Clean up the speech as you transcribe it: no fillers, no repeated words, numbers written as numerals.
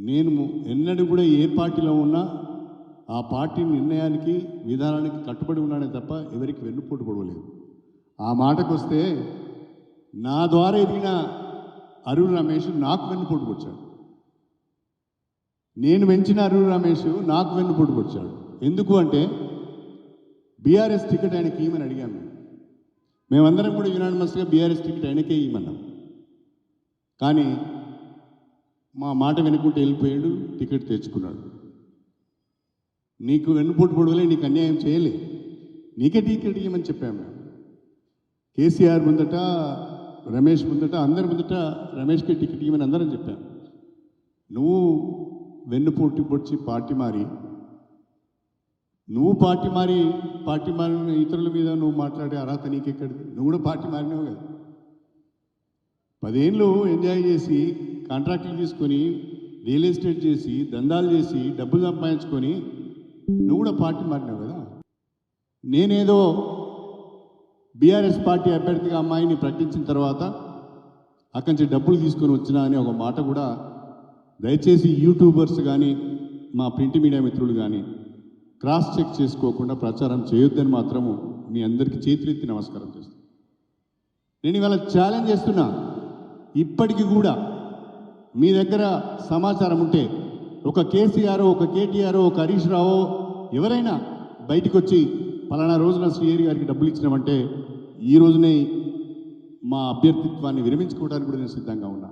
నేను ఎన్నడూ కూడా ఏ పార్టీలో ఉన్నా ఆ పార్టీ నిర్ణయానికి విధానానికి కట్టుబడి ఉన్నానే తప్ప ఎవరికి వెన్నుపోటు పొడవలేదు. ఆ మాటకు వస్తే నా ద్వారా ఎదిగిన అరుణ్ రమేష్ నాకు వెన్నుపోటు పొడిచాడు. నేను పెంచిన అరుణ్ రమేష్ నాకు వెన్నుపోటు పొడిచాడు. ఎందుకు అంటే బీఆర్ఎస్ టికెట్ ఆయనకి ఇవ్వమని అడిగాము. మేమందరం కూడా యునానిమస్గా బీఆర్ఎస్ టికెట్ ఆయనకే ఇవ్వమన్నాం. కానీ మా మాట వినుకుంటూ వెళ్ళిపోయాడు, టికెట్ తెచ్చుకున్నాడు. నీకు వెన్నుపోటు పొడవలే, నీకు అన్యాయం చేయలే, నీకే టికెట్ ఇవ్వమని చెప్పాము. కేసీఆర్ ముందట, రమేష్ ముందట, అందరి ముందట రమేష్కి టికెట్ ఇవ్వమని అందరం చెప్పాం. నువ్వు వెన్నుపోటు పొడిచి పార్టీ మారి మారిన ఇతరుల మీద నువ్వు మాట్లాడే అర్హత నీకెక్కడిది? నువ్వు కూడా పార్టీ మారినావు కదా. 10 ఏళ్ళు ఎంజాయ్ చేసి కాంట్రాక్టులు తీసుకొని రియల్ ఎస్టేట్ చేసి దందాలు చేసి డబ్బులు సంపాదించుకొని నువ్వు కూడా పార్టీ మారినావు కదా. నేనేదో బీఆర్ఎస్ పార్టీ అభ్యర్థిగా అమ్మాయిని ప్రకటించిన తర్వాత అక్కడి నుంచి డబ్బులు తీసుకొని వచ్చినా అనే ఒక మాట కూడా దయచేసి యూట్యూబర్స్ కానీ మా ప్రింట్ మీడియా మిత్రులు కానీ క్రాస్ చెక్ చేసుకోకుండా ప్రచారం చేయొద్దని మాత్రము మీ అందరికీ చేతులెత్తి నమస్కారం చేస్తాను. నేను ఇవాళ ఛాలెంజ్ చేస్తున్నా, ఇప్పటికీ కూడా మీ దగ్గర సమాచారం ఉంటే ఒక కేసీఆర్, ఒక కేటీఆర్, ఒక హరీష్ రావు ఎవరైనా బయటికి వచ్చి పలానా రోజున శ్రీహరి గారికి డబ్బులు ఇచ్చినామంటే ఈ రోజునే మా అభ్యర్థిత్వాన్ని విరమించుకోవడానికి కూడా నేను సిద్ధంగా ఉన్నా.